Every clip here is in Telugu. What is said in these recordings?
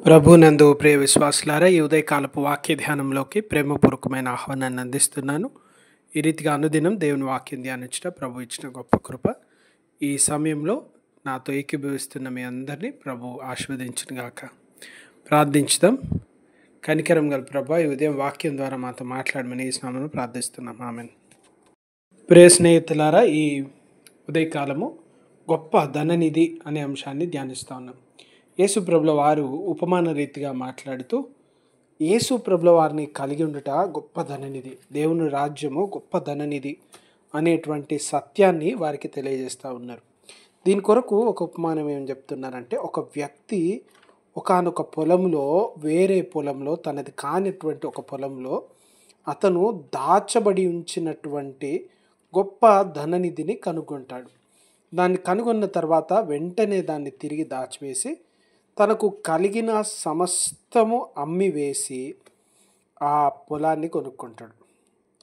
ప్రభునందు ప్రియ విశ్వాసులారా, ఈ ఉదయకాలపు వాక్య ధ్యానంలోకి ప్రేమపూర్వకమైన ఆహ్వానాన్ని అందిస్తున్నాను. ఈ రీతిగా అనుదినం దేవుని వాక్యం ధ్యానించడం ప్రభు ఇచ్చిన గొప్ప కృప. ఈ సమయంలో నాతో ఏకీభవిస్తున్న మీ అందరినీ ప్రభు ఆశీర్వదించునుగాక. ప్రార్థించుదాం. కనికరం గల ప్రభు, ఈ ఉదయం వాక్యం ద్వారా మాతో మాట్లాడమని ఈ నామమున ప్రార్థిస్తున్నాం. ఆమేన్. ప్రియ స్నేహితులారా, ఈ ఉదయకాలము గొప్ప ధననిధి అనే అంశాన్ని ధ్యానిస్తూ ఉన్నాం. యేసు ప్రభుల వారు ఉపమాన రీతిగా మాట్లాడుతూ యేసు ప్రభుల వారిని కలిగి ఉండుట గొప్ప ధననిధి, దేవుని రాజ్యము గొప్ప ధననిధి అనేటువంటి సత్యాన్ని వారికి తెలియజేస్తూ ఉన్నారు. దీని కొరకు ఒక ఉపమానం ఏం చెప్తున్నారంటే, ఒక వ్యక్తి ఒకానొక పొలంలో, వేరే పొలంలో, తనది కానిటువంటి ఒక పొలంలో అతను దాచబడి ఉంచినటువంటి గొప్ప ధననిధిని కనుగొంటాడు. దాన్ని కనుగొన్న తర్వాత వెంటనే దాన్ని తిరిగి దాచివేసి తనకు కలిగిన సమస్తము అమ్మివేసి ఆ పొలాన్ని కొనుక్కుంటాడు.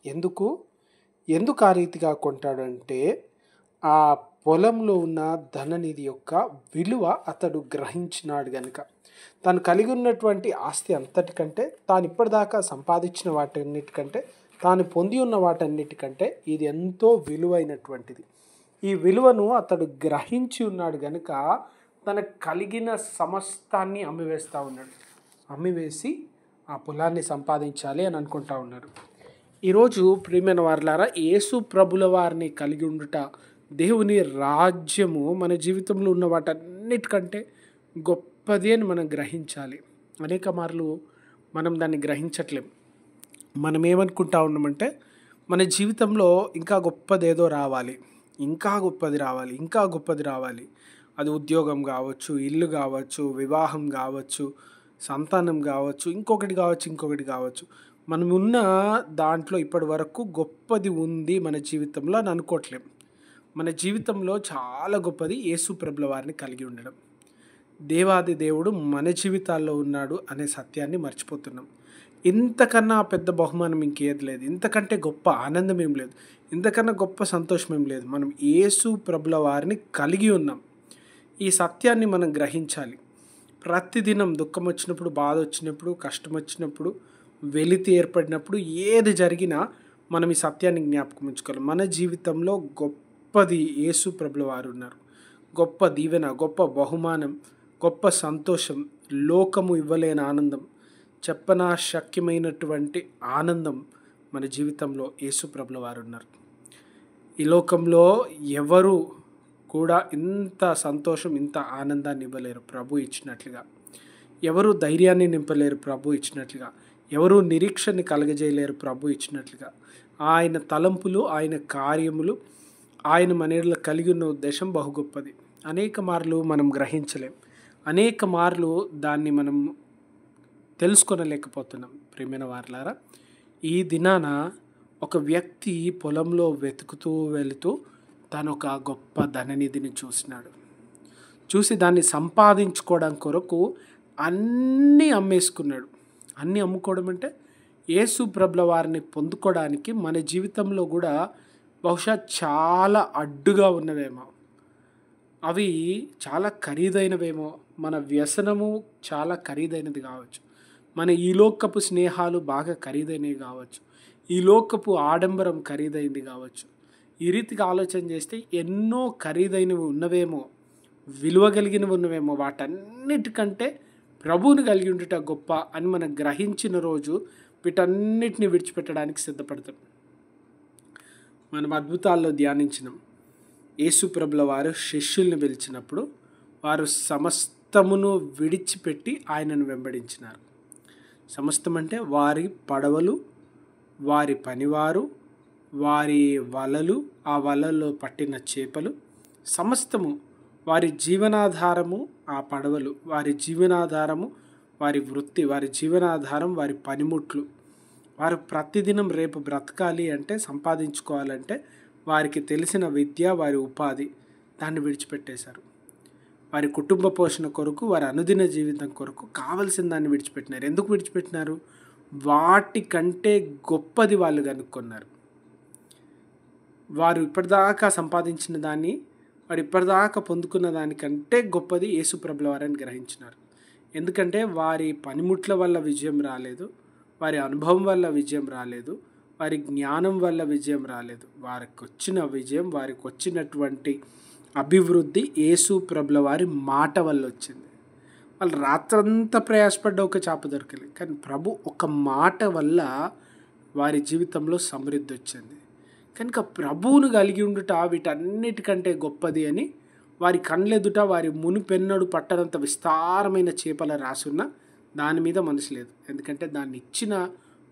ఎందుకు ఆ రీతిగా కొంటాడు అంటే, ఆ పొలంలో ఉన్న ధననిధి యొక్క విలువ అతడు గ్రహించినాడు గనుక. తాను కలిగి ఉన్నటువంటి ఆస్తి అంతటికంటే, తాను ఇప్పటిదాకా సంపాదించిన వాటన్నిటికంటే, తాను పొంది ఉన్న వాటన్నిటికంటే ఇది ఎంతో విలువైనటువంటిది. ఈ విలువను అతడు గ్రహించి ఉన్నాడు గనుక తనకు కలిగిన సమస్తాన్ని అమ్మివేస్తూ ఉన్నాడు. అమ్మివేసి ఆ పొలాన్ని సంపాదించాలి అని అనుకుంటా ఉన్నాడు. ఈరోజు ప్రియమైన వారలారా, యేసు ప్రభుల వారిని కలిగి ఉండుట, దేవుని రాజ్యము మన జీవితంలో ఉన్న వాటన్నిటికంటే గొప్పది అని మనం గ్రహించాలి. అనేక మార్లు మనం దాన్ని గ్రహించట్లేం. మనం ఏమనుకుంటా ఉన్నామంటే, మన జీవితంలో ఇంకా గొప్పదేదో రావాలి, ఇంకా గొప్పది రావాలి, ఇంకా గొప్పది రావాలి. అది ఉద్యోగం కావచ్చు, ఇల్లు కావచ్చు, వివాహం కావచ్చు, సంతానం కావచ్చు, ఇంకొకటి కావచ్చు. మనం ఉన్న దాంట్లో ఇప్పటి వరకు గొప్పది ఉంది మన జీవితంలో అని అనుకోవట్లేం. మన జీవితంలో చాలా గొప్పది యేసు ప్రభుల వారిని కలిగి ఉండడం. దేవాది దేవుడు మన జీవితాల్లో ఉన్నాడు అనే సత్యాన్ని మర్చిపోతున్నాం. ఇంతకన్నా పెద్ద బహుమానం ఇంకేది లేదు, ఇంతకంటే గొప్ప ఆనందం ఏం లేదు, ఇంతకన్నా గొప్ప సంతోషం ఏం లేదు. మనం యేసు ప్రభుల వారిని కలిగి ఉన్నాం. ఈ సత్యాన్ని మనం గ్రహించాలి. ప్రతిదినం దుఃఖం వచ్చినప్పుడు, బాధ వచ్చినప్పుడు, కష్టం వచ్చినప్పుడు, వెలితి ఏర్పడినప్పుడు, ఏది జరిగినా మనం ఈ సత్యాన్ని జ్ఞాపకం ఉంచుకోవాలి. మన జీవితంలో గొప్పది యేసు ప్రభుల వారు ఉన్నారు. గొప్ప దీవెన, గొప్ప బహుమానం, గొప్ప సంతోషం, లోకము ఇవ్వలేని ఆనందం, చెప్పనాశక్యమైనటువంటి ఆనందం మన జీవితంలో యేసు ప్రభుల వారు ఉన్నారు. ఈ లోకంలో ఎవరు కూడా ఇంత సంతోషం, ఇంత ఆనందాన్ని ఇవ్వలేరు ప్రభు ఇచ్చినట్లుగా. ఎవరు ధైర్యాన్ని నింపలేరు ప్రభు ఇచ్చినట్లుగా. ఎవరు నిరీక్షని కలగజేయలేరు ప్రభు ఇచ్చినట్లుగా. ఆయన తలంపులు, ఆయన కార్యములు, ఆయన మన కలిగి ఉన్న ఉద్దేశం బహు గొప్పది. అనేక మార్లు మనం గ్రహించలేం, అనేక మార్లు దాన్ని మనం తెలుసుకొనలేకపోతున్నాం. ప్రియమైన వారలారా, ఈ దినాన ఒక వ్యక్తి పొలంలో వెతుకుతూ వెళుతూ తను ఒక గొప్ప ధననిధిని చూసి దాన్ని సంపాదించుకోవడం కొరకు అన్నీ అమ్మేసుకున్నాడు. అన్నీ అమ్ముకోవడం అంటే యేసు ప్రభుల వారిని పొందుకోవడానికి మన జీవితంలో కూడా బహుశా చాలా అడ్డుగా ఉన్నవేమో, అవి చాలా ఖరీదైనవేమో, మన వ్యసనము చాలా ఖరీదైనది కావచ్చు, మన ఈ లోకపు స్నేహాలు బాగా ఖరీదైనవి కావచ్చు, ఈ లోకపు ఆడంబరం ఖరీదైనది కావచ్చు. ఈ రీతిగా ఆలోచన చేస్తే ఎన్నో ఖరీదైనవి ఉన్నవేమో, విలువ కలిగినవి ఉన్నవేమో, వాటన్నిటికంటే ప్రభువుని కలిగి ఉండుట గొప్ప అని మనం గ్రహించిన రోజు వీటన్నిటిని విడిచిపెట్టడానికి సిద్ధపడతాం. మనం అద్భుతాల్లో ధ్యానించినాం. యేసు ప్రభుల వారు శిష్యుల్ని పిలిచినప్పుడు వారు సమస్తమును విడిచిపెట్టి ఆయనను వెంబడించినారు. సమస్తం అంటే వారి పడవలు, వారి పనివారు, వారి వలలు, ఆ వలల్లో పట్టిన చేపలు, సమస్తము వారి జీవనాధారము. ఆ పడవలు వారి జీవనాధారము, వారి వృత్తి, వారి జీవనాధారం, వారి పనిముట్లు. వారు ప్రతిదినం రేపు బ్రతకాలి అంటే, సంపాదించుకోవాలంటే వారికి తెలిసిన విద్య, వారి ఉపాధి, దాన్ని విడిచిపెట్టేశారు. వారి కుటుంబ పోషణ కొరకు, వారి అనుదిన జీవితం కొరకు కావలసిన దాన్ని విడిచిపెట్టినారు. ఎందుకు విడిచిపెట్టినారు? వాటికంటే గొప్పది వాళ్ళు కనుక్కున్నారు. వారు ఇప్పటిదాకా సంపాదించిన దాన్ని, వారు ఇప్పటిదాకా పొందుకున్న దానికంటే గొప్పది యేసు ప్రభుల వారని గ్రహించినారు. ఎందుకంటే వారి పనిముట్ల వల్ల విజయం రాలేదు, వారి అనుభవం వల్ల విజయం రాలేదు, వారి జ్ఞానం వల్ల విజయం రాలేదు. వారికి వచ్చిన విజయం, వారికి వచ్చినటువంటి అభివృద్ధి యేసు ప్రభుల వారి మాట వల్ల వచ్చింది. వాళ్ళు రాత్రంతా ప్రయాసపడ్డ ఒక చేప దొరకలేదు, కానీ ప్రభు ఒక మాట వల్ల వారి జీవితంలో సమృద్ధి వచ్చింది. కనుక ప్రభువును కలిగి ఉండుట వీటన్నిటికంటే గొప్పది అని వారి కళ్ళెదుట వారి మునిపెన్నడు పట్టనంత విస్తారమైన చేపల రాసున్న దాని మీద మనసు లేదు. ఎందుకంటే దాన్ని ఇచ్చిన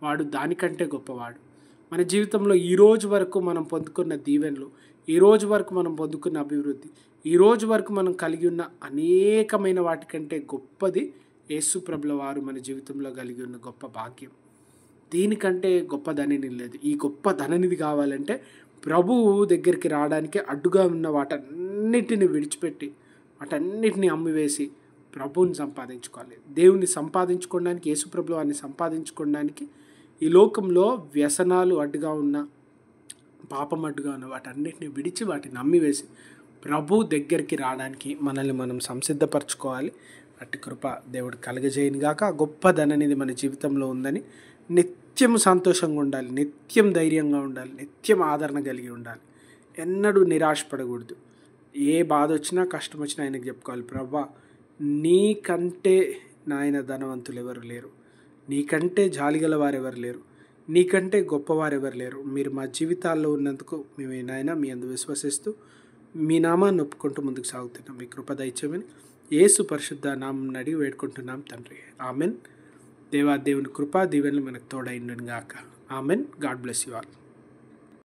వాడు దానికంటే గొప్పవాడు. మన జీవితంలో ఈరోజు వరకు మనం పొందుకున్న దీవెనలు, ఈరోజు వరకు మనం పొందుకున్న అభివృద్ధి, ఈరోజు వరకు మనం కలిగి ఉన్న అనేకమైన వాటికంటే గొప్పది యేసు ప్రభుల వారు మన జీవితంలో కలిగి ఉన్న గొప్ప భాగ్యం. దీనికంటే గొప్ప ధననిధి లేదు. ఈ గొప్ప ధననిధి కావాలంటే ప్రభువు దగ్గరికి రావడానికి అడ్డుగా ఉన్న వాటన్నిటిని విడిచిపెట్టి, వాటన్నిటిని అమ్మివేసి ప్రభువుని సంపాదించుకోవాలి. దేవుని సంపాదించుకోవడానికి, యేసు ప్రభుల వారిని సంపాదించుకోవడానికి ఈ లోకంలో వ్యసనాలు అడ్డుగా ఉన్న, పాపం అడ్డుగా ఉన్న వాటన్నిటిని విడిచి వాటిని నమ్మివేసి ప్రభు దగ్గరికి రావడానికి మనల్ని మనం సంసిద్ధపరచుకోవాలి. అట్టి కృప దేవుడు కలుగజేయను గాక. గొప్ప ధననిధి మన జీవితంలో ఉందని నిత్యం సంతోషంగా ఉండాలి, నిత్యం ధైర్యంగా ఉండాలి, నిత్యం ఆదరణ కలిగి ఉండాలి. ఎన్నడూ నిరాశపడకూడదు. ఏ బాధ వచ్చినా, కష్టం వచ్చినా ఆయనకు చెప్పుకోవాలి, ప్రభా నీకంటే నాయన ధనవంతులు ఎవరు లేరు, నీకంటే జాలిగల వారు ఎవరు లేరు, నీకంటే గొప్పవారు ఎవరు లేరు. మీరు మా జీవితాల్లో ఉన్నందుకు మేము నాయన మీ అందు విశ్వసిస్తూ మీ నామాన్ని ఒప్పుకుంటూ ముందుకు సాగుతున్నాం. మీ కృప దయచేయమని యేసు పరిశుద్ధ నామం అడిగి వేడుకుంటున్నాం తండ్రి. ఆమెన్. దేవుని కృపా దీవెనలు మనకు తోడైండును గాక. Amen. God bless you all.